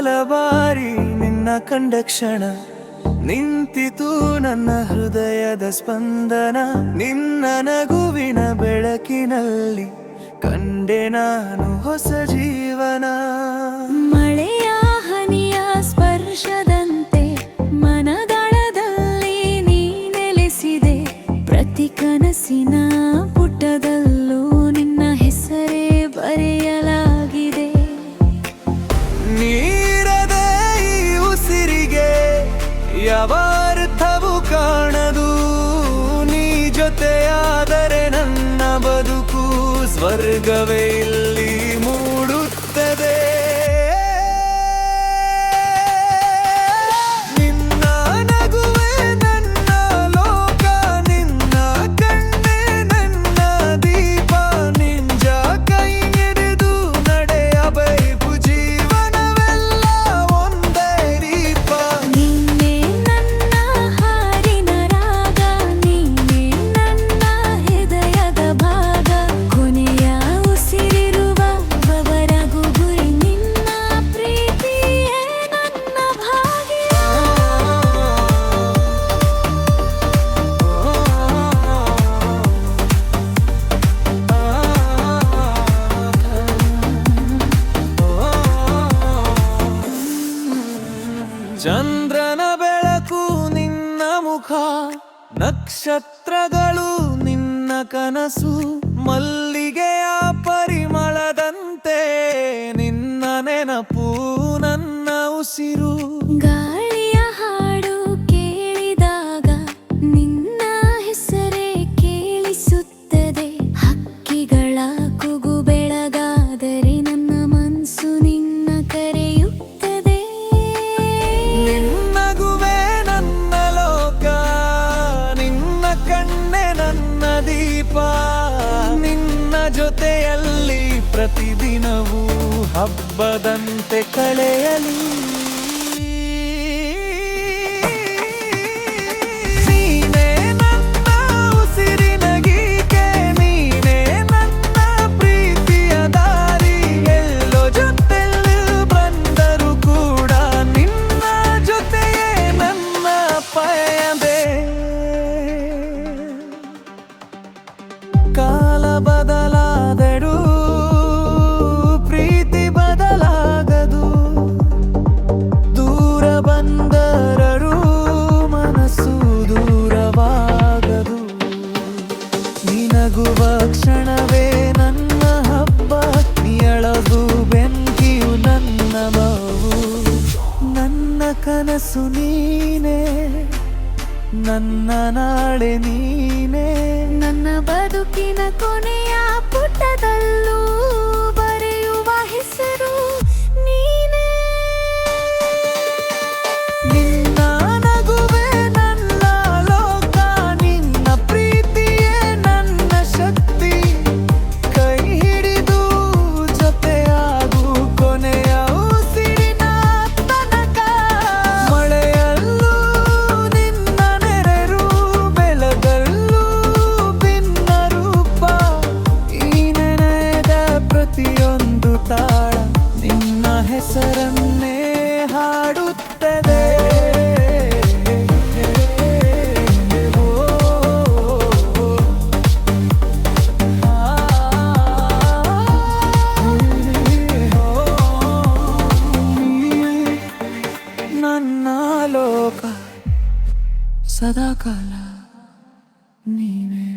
ಮೊದಲ ಬಾರಿ ನಿನ್ನ ಕಂಡ ಕ್ಷಣ ನಿಂತಿತು ನನ್ನ ಹೃದಯದ ಸ್ಪಂದನ. ನಿನ್ನ ನಗುವಿನ ಬೆಳಕಿನಲ್ಲಿ ಕಂಡೆ ನಾನು ಹೊಸ ಜೀವನ. ಮಳೆಯ ಹನಿಯ ಸ್ಪರ್ಶದಂತೆ ಮನದಳದಲ್ಲಿ ನೀ ನೆಲೆಸಿದೆ. ಪ್ರತಿ ಕನಸಿನ ಪುಟದಲ್ಲೂ ನಿನ್ನ ಹೆಸರೇ ಬರೆಯಲಾಗಿದೆ. ನೀರದೆ ಈ ಉಸಿರಿಗೆ ಯಾವ ಅರ್ಥವೂ ಕಾಣದು. ನೀ ಜೊತೆಯಾದರೆ ನನ್ನ ಬದುಕು ಸ್ವರ್ಗವೇ ಇಲ್ಲಿ ಮೂಡುತ್ತದೆ. ನಿನ್ನ ನಗುವೆ ನನ್ನ ಲೋಕ, ನಿನ್ನ ಕಣ್ಣೆ ನನ್ನ ದೀಪ. ನಿಂಜ ಕೈ ಹಿಡಿದು ನಡೆಯಬೇಕು ಜೀವನವೆಲ್ಲ ಒಂದೇ ದೀಪ. ನೀನೇ ನನ್ನ ಹಾಡಿನ ರಾಗ, ನೀನೇ ನನ್ನ ಹೃದಯದ ಭಾಗ. ಕೊನೆಯ ಉಸಿರಿರುವವರೆಗೂ ಗುರಿ ನಿನ್ನ ಪ್ರೀತಿಯೇ ನನ್ನ ಭಾಗ್ಯ. ಚಂದ್ರನ ಬೆಳಕು ನಿನ್ನ ಮುಖ, ನಕ್ಷತ್ರಗಳು ನಿನ್ನ ಕನಸು. ಮಲ್ಲಿಗೆಯ ಪರಿಮಳದಂತೆ ನಿನ್ನ ನೆನಪು ನನ್ನ ಉಸಿರು. ಗಾಳಿಯ ಹಾಡು ಕೇಳಿದಾಗ ನಿನ್ನ ಹೆಸರೇ ಕೇಳಿಸುತ್ತದೆ. ಹಕ್ಕಿಗಳ ಕೂಗು ಬೆಳಗಾದರೆ ನನ್ನ ಮನಸ್ಸು ನಿನ್ನ ಕರೆಯುತ್ತದೆ. ನಿನ್ನಗುವೆ ನನ್ನ ಲೋಕ, ನಿನ್ನ ಕಣ್ಣೆ ನನ್ನ ದೀಪ. ನಿನ್ನ ಜೊತೆಯಲ್ಲಿ ಪ್ರತಿದಿನವೂ ಹಬ್ಬದಂತೆ ಕಳೆಯಲಿ. ನೀನೇ ನನ್ನ ಉಸಿರಿನ ಗೀತೆ, ನೀನೇ ನನ್ನ ಪ್ರೀತಿಯ ದಾರಿ. ಎಲ್ಲೋ ಜೊತೆಯಲ್ಲಿ ಬಂದರೂ ಕೂಡ ನಿನ್ನ ಜೊತೆಯೇ ನನ್ನ ಪಯಣವೇ. ಕಾಲ ಬದಲಾದರೂ ಪ್ರೀತಿ ಬದಲಾಗದು. ದೂರ ಬಂದರೂ ಮನಸ್ಸು ದೂರವಾಗದು. ನಿನಗುವ ಕ್ಷಣವೇ ನನ್ನ ಹಬ್ಬ, ನಿಯಳದು ಬೆಂಕಿಯು ನನ್ನ ಬಾವು. ನನ್ನ ಕನಸು ನೀನೇ, ನನ್ನ ನಾಳೆ ನೀನೇ. ನನ್ನ ಬದುಕಿನ ಕೊನೆಯ ಪುಟದಲ್ಲೂ ಬರೆಯುವ ಹೆಸರು ನೀನೇ. ನಿನ್ನ ನಗುವೆ ನನ್ನ ಲೋಕ, ನಿನ್ನ ಪ್ರೀತಿಯೇ ನನ್ನ ಶಕ್ತಿ. ಕೈ ಹಿಡಿದು ಜೊತೆಯಾಗು ಕೊನೆಯ ಉಸಿರಿನ ತನಕ. ಮಳೆಯಲ್ಲೂ ನಿನ್ನ ನೆರಳು, ಬೆಳಗಲ್ಲೂ ಭಿನ್ನ ರೂಪ. ಈ ನೆನೆದ ಪ್ರತಿಯೊಂದು ತಾಳ ನಿನ್ನ ಹೆಸರನ್ನೇ ಹಾಡುತ್ತದೆ. ಓ, ನನ್ನ ಲೋಕ ಸದಾಕಾಲ ನೀವೇ.